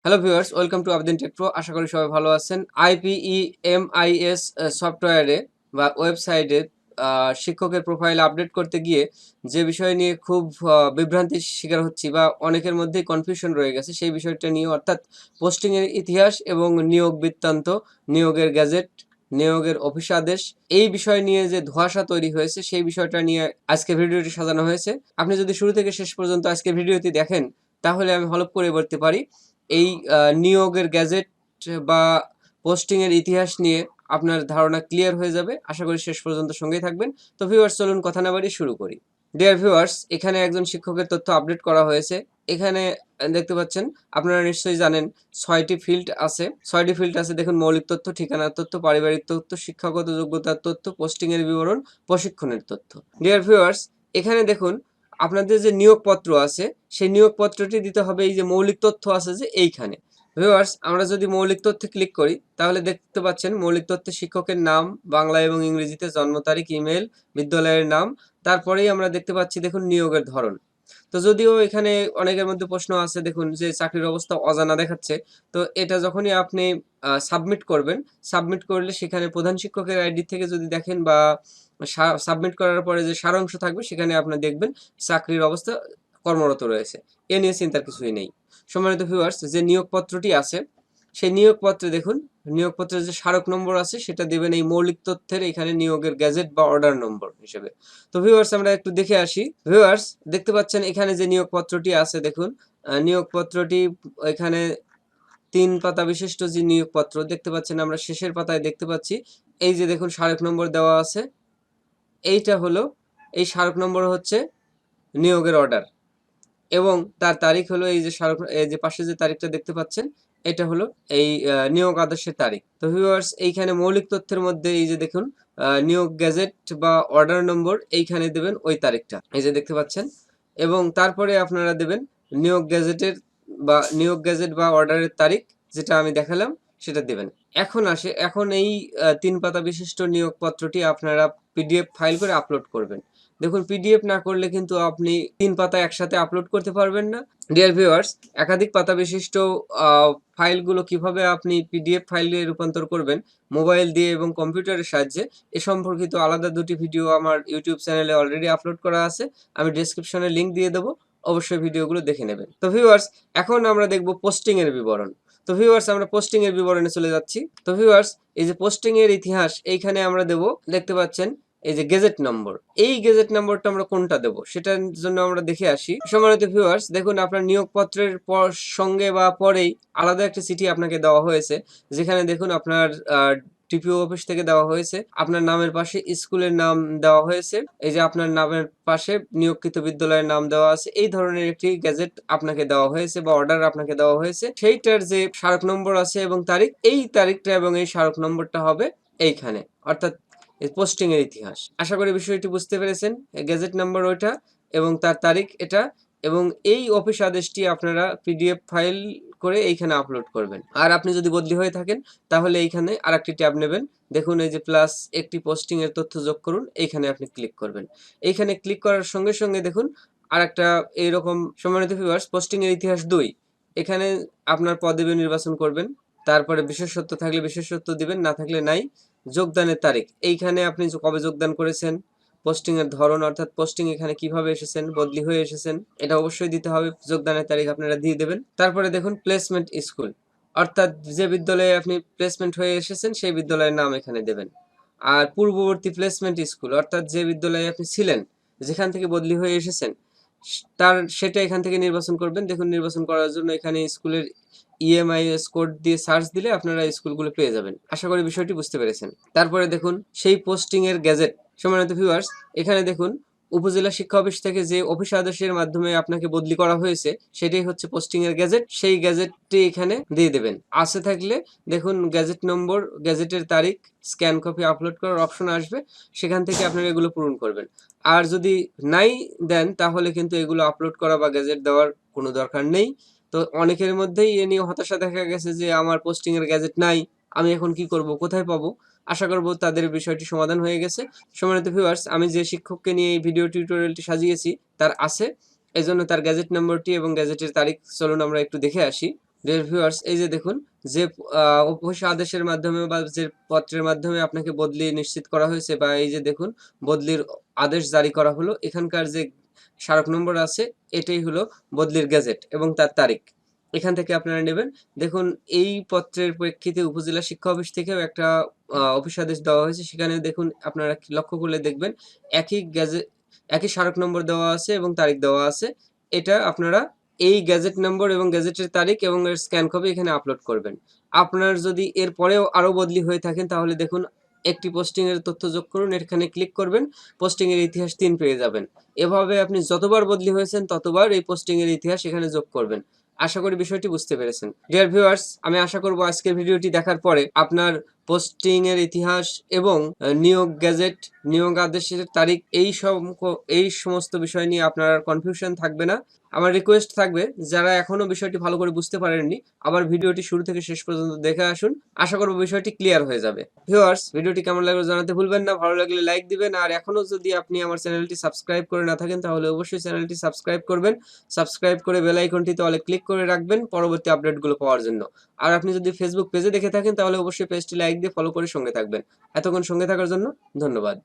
Hello viewers, welcome to Abedin tech pro. আশা করি সবাই ভালো আছেন। আইপিইএমআইএস সফটওয়্যারে বা ওয়েবসাইটে শিক্ষকের প্রোফাইল আপডেট করতে গিয়ে যে বিষয় নিয়ে খুব বিভ্রান্তির শিকার হচ্ছি বা অনেকের মধ্যেই কনফিউশন রয়ে গেছে সেই বিষয়টা নিয়ে, অর্থাৎ পোস্টিংয়ের ইতিহাস এবং নিয়োগ বৃত্তান্ত, নিয়োগের গ্যাজেট, নিয়োগের অফিস আদেশ, এই বিষয় নিয়ে যে ধোঁয়াশা তৈরি হয়েছে সেই বিষয়টা নিয়ে আজকে ভিডিওটি সাজানো হয়েছে। আপনি যদি শুরু থেকে শেষ পর্যন্ত আজকে ভিডিওটি দেখেন তাহলে আমি হলফ করে বলতে পারি এই নিয়োগের গ্যাজেট বা পোস্টিং এর ইতিহাস নিয়ে আপনার ধারণা ক্লিয়ার হয়ে যাবে। আশা করি শেষ পর্যন্ত সঙ্গেই থাকবেন। তো ভিউয়ার্স, চলুন কথা না বাড়িয়ে শুরু করি। ডিয়ার ভিউয়ার্স, এখানে একজন শিক্ষকের তথ্য আপডেট করা হয়েছে। এখানে দেখতে পাচ্ছেন, আপনারা নিশ্চয়ই জানেন ৬টি ফিল্ড আছে। ৬টি ফিল্ড আছে, দেখুন: মৌলিক তথ্য, ঠিকানার তথ্য, পারিবারিক তথ্য, শিক্ষাগত যোগ্যতার তথ্য, পোস্টিং এর বিবরণ, প্রশিক্ষণের তথ্য। ডিয়ার ভিউয়ার্স, এখানে দেখুন আপনাদের যে নিয়োগপত্র আছে সেই নিয়োগপত্রটি দিতে হবে এই যে মৌলিক তথ্য আছে যে এইখানে। ভিউয়ার্স, আমরা যদি মৌলিক তথ্যে ক্লিক করি তাহলে দেখতে পাচ্ছেন মৌলিক তথ্যে শিক্ষকের নাম, বাংলা এবং ইংরেজিতে, জন্ম তারিখ, ইমেল, বিদ্যালয়ের নাম, তারপরেই আমরা দেখতে পাচ্ছি দেখুন নিয়োগের ধরন। তো যদিও এখানে অনেকের মধ্যে প্রশ্ন আছে, দেখুন যে চাকরির অবস্থা অজানা দেখাচ্ছে। তো এটা যখনই আপনি সাবমিট করবেন, সাবমিট করলে সেখানে প্রধান শিক্ষকের আইডি থেকে যদি দেখেন বা সাবমিট করার পরে যে সারাংশ থাকবে সেখানে আপনার দেখবেন চাকরির অবস্থা কর্মরত রয়েছে। এ নিয়ে চিন্তার কিছুই নেই। সম্মানিত ভিউয়ার্স, যে নিয়োগপত্রটি আছে সেই নিয়োগপত্রে দেখুন নিয়োগপত্রের যে স্মারক নম্বর আছে সেটা দেবেন এই মৌলিক তথ্যের এখানে নিয়োগের গ্যাজেট বা অর্ডার নম্বর হিসেবে। তো ভিউয়ার্স, আমরা একটু দেখে আসি। ভিউয়ার্স, দেখতে পাচ্ছেন এখানে যে নিয়োগপত্রটি আছে, দেখুন নিয়োগপত্রটি এখানে ৩ পাতা বিশিষ্ট যে নিয়োগপত্র দেখতে পাচ্ছেন, আমরা শেষের পাতায় দেখতে পাচ্ছি এই যে দেখুন স্মারক নম্বর দেওয়া আছে। এইটা হলো, এই স্মারক নম্বর হচ্ছে নিয়োগের অর্ডার এবং তার তারিখ হলো এই যে এই যে পাশে যে তারিখটা দেখতে পাচ্ছেন এটা হলো এই নিয়োগ আদেশের তারিখ। তো ভিউয়ার্স, এইখানে মৌলিক তথ্যের মধ্যে এই যে দেখুন নিয়োগ গ্যাজেট বা অর্ডার নম্বর এইখানে দেবেন ওই তারিখটা, এই যে দেখতে পাচ্ছেন। এবং তারপরে আপনারা দেবেন নিয়োগ গ্যাজেট বা অর্ডারের তারিখ, যেটা আমি দেখালাম সেটা দেবেন। এখন এই ৩ পাতা বিশিষ্ট নিয়োগপত্রটি আপনারা পিডিএফ ফাইল করে আপলোড করবেন। দেখুন, পিডিএফ না করলে কিন্তু আপনি ৩ পাতা একসাথে আপলোড করতে পারবেন না। ডিয়ার ভিউয়ার্স, একাধিক পাতা বিশিষ্ট ফাইলগুলো কিভাবে আপনি পিডিএফ ফাইলে রূপান্তর করবেন মোবাইল দিয়ে এবং কম্পিউটারের সাহায্যে, এ সম্পর্কিত আলাদা ২টি ভিডিও আমার ইউটিউব চ্যানেলে অলরেডি আপলোড করা আছে। আমি ডেসক্রিপশনে লিংক দিয়ে দেবো, অবশ্যই ভিডিওগুলো দেখে নেবেন। তো ভিউয়ার্স, এখন আমরা দেখব পোস্টিং এর বিবরণ। তো ভিউয়ার্স, আমরা পোস্টিং এর বিবরণে চলে যাচ্ছি। তো ভিউয়ার্স, এই যে পোস্টিং এর ইতিহাস এইখানে আমরা দেব, দেখতে পাচ্ছেন এই যে গেজেট নম্বর। এই গেজেট নম্বরটা আমরা কোনটা দেব সেটার জন্য আমরা দেখে আসি। সম্মানিত ভিউয়ার্স, দেখুন আপনার নিয়োগপত্রের সঙ্গে বা পরেই আলাদা একটা চিঠি আপনাকে দেওয়া হয়েছে, যেখানে দেখুন আপনার টিপিও অফিস থেকে দেওয়া হয়েছে। আপনার নামের পাশে স্কুলের নাম দেওয়া হয়েছে, এই যে আপনার নামের পাশে নিয়োগকৃত বিদ্যালয়ের নাম দেওয়া আছে। এই ধরনের একটি গ্যাজেট আপনাকে দেওয়া হয়েছে বা অর্ডার আপনাকে দেওয়া হয়েছে। সেইটার যে স্মারক নম্বর আছে এবং তারিখ, এই তারিখটা এবং এই স্মারক নম্বরটা হবে এইখানে, অর্থাৎ পোস্টিং এর ইতিহাস। আশা করি বিষয়টি বুঝতে পেরেছেন। গ্যাজেট নাম্বার ওইটা এবং তার তারিখ এটা, এবং এই অফিস আদেশটি আপনারা পিডিএফ ফাইল করে এইখানে আপলোড করবেন। আর আপনি যদি বদলি হয়ে থাকেন তাহলে এইখানে আরেকটি ট্যাব নেবেন, দেখুন এই যে প্লাস একটি পোস্টিং এর তথ্য যোগ করুন, এইখানে আপনি ক্লিক করবেন। এইখানে ক্লিক করার সঙ্গে সঙ্গে দেখুন আরেকটা এইরকম, সম্মানিত ভিউয়ার্স, পোস্টিং এর ইতিহাস ২, এখানে আপনার পদবি নির্বাচন করবেন। তারপরে বিশেষত্ব থাকলে বিশেষত্ব দিবেন, না থাকলে নাই। যোগদানের তারিখ, এইখানে আপনি কবে যোগদান করেছেন। পোস্টিং এর ধরন, অর্থাৎ পোস্টিং এখানে কিভাবে এসেছেন, বদলি হয়ে এসেছেন, এটা অবশ্যই দিতে হবে। যোগদানের তারিখ আপনারা দিয়ে দেবেন। তারপরে দেখুন প্লেসমেন্ট স্কুল, অর্থাৎ যে বিদ্যালয়ে আপনি প্লেসমেন্ট হয়ে এসেছেন সেই বিদ্যালয়ের নাম এখানে দেবেন। আর পূর্ববর্তী প্লেসমেন্ট স্কুল, অর্থাৎ যে বিদ্যালয়ে আপনি ছিলেন, যেখান থেকে বদলি হয়ে এসেছেন সেটা এখান থেকে নির্বাচন করবেন। দেখুন, নির্বাচন করার জন্য এখানে স্কুলের ইএমআইএস কোড দিয়ে সার্চ দিলে আপনারা স্কুলগুলো পেয়ে যাবেন। আশা করি বিষয়টি বুঝতে পেরেছেন। তারপরে দেখুন সেই পোস্টিং এর গ্যাজেট। সম্মানিত ভিউয়ার্স, এখানে দেখুন উপজেলা শিক্ষা অফিস থেকে যে অফিস আদেশের মাধ্যমে আপনাকে বদলি করা হয়েছে সেটাই হচ্ছে পোস্টিং এর গ্যাজেট। সেই গ্যাজেটটি এখানে দিয়ে দেবেন। আছে থাকলে দেখুন গ্যাজেট নম্বর, গ্যাজেটের তারিখ, স্ক্যান কপি আপলোড করার অপশন আসবে, সেখান থেকে আপনারা এগুলো পূরণ করবেন। আর যদি নাই দেন তাহলে কিন্তু এগুলো আপলোড করা বা গ্যাজেট দেওয়ার কোনো দরকার নেই। তো অনেকের মধ্যেই এ নিয়ে হতাশা দেখা গেছে যে আমার পোস্টিং এর গ্যাজেট নাই, আমি এখন কি করব, কোথায় পাবো। আশা করব তাদের বিষয়টি সমাধান হয়ে গেছে। সম্মানিত ভিউয়ার্স, আমি যে শিক্ষককে নিয়ে এই ভিডিও টিউটোরিয়ালটি সাজিয়েছি তার আছে, এজন্য তার গ্যাজেট নম্বরটি এবং গ্যাজেটের তারিখ চলুন আমরা একটু দেখে আসি। ডিয়ার ভিউয়ার্স, এই যে দেখুন, যে অফিস আদেশের মাধ্যমে বা যে পত্রের মাধ্যমে আপনাকে বদলি নিশ্চিত করা হয়েছে, বা এই যে দেখুন বদলির আদেশ জারি করা হলো, এখানকার যে স্মারক নম্বর আছে এটাই হলো বদলির গেজেট এবং তার তারিখ। এখান থেকে আপনারা নেবেন। দেখুন, এই পত্রের প্রেক্ষিতে উপজেলা শিক্ষা অফিস থেকেও একটা অফিস আদেশ দেওয়া হয়েছে। সেখানে দেখুন, আপনারা লক্ষ্য করলে দেখবেন একই গেজেট, একই স্মারক নম্বর দেওয়া আছে এবং তারিখ দেওয়া আছে। এটা আপনারা এই গ্যাজেট নম্বর এবং গ্যাজেটের তারিখ এবং এর স্ক্যান কপি এখানে আপলোড করবেন। আপনার যদি এর পরেও আরো বদলি হয়ে থাকেন, তাহলে দেখুন একটি পোস্টিং এর তথ্য যোগ করুন, এখানে ক্লিক করবেন, পোস্টিং এর ইতিহাস 3 পেয়ে যাবেন। এভাবে আপনি যতবার বদলি হয়েছেন ততবার এই পোস্টিং এর ইতিহাস এখানে যোগ করবেন। আশা করি বিষয়টি বুঝতে পেরেছেন। ডিয়ার ভিউয়ার্স, আমি আশা করব আজকের ভিডিওটি দেখার পরে আপনার পোস্টিং এর ইতিহাস এবং নিয়োগ গেজেট, নিয়োগ আদেশের তারিখ, এই সমস্ত বিষয় নিয়ে আপনার কনফিউশন থাকবে না। আমার রিকোয়েস্ট থাকবে, যারা এখনো বিষয়টি ভালো করে বুঝতে পারেননি, আবার ভিডিওটি শুরু থেকে শেষ পর্যন্ত দেখে আসুন। আশা করব বিষয়টি ক্লিয়ার হয়ে যাবে। ভিউয়ার্স, ভিডিওটি কেমন লাগলো জানাতে ভুলবেন না। ভালো লাগলে লাইক দিবেন, আর এখনো যদি আপনি আমার চ্যানেলটি সাবস্ক্রাইব করে না থাকেন, তাহলে অবশ্যই চ্যানেলটি সাবস্ক্রাইব করবেন। সাবস্ক্রাইব করে বেল আইকনটিতে অলে ক্লিক করে রাখবেন পরবর্তী আপডেটগুলো পাওয়ার জন্য। আর আপনি যদি ফেসবুক পেজে দেখে থাকেন, তাহলে অবশ্যই পেজটি লাইক দিয়ে ফলো করে সঙ্গে থাকবেন। এতক্ষণ সঙ্গে থাকার জন্য ধন্যবাদ।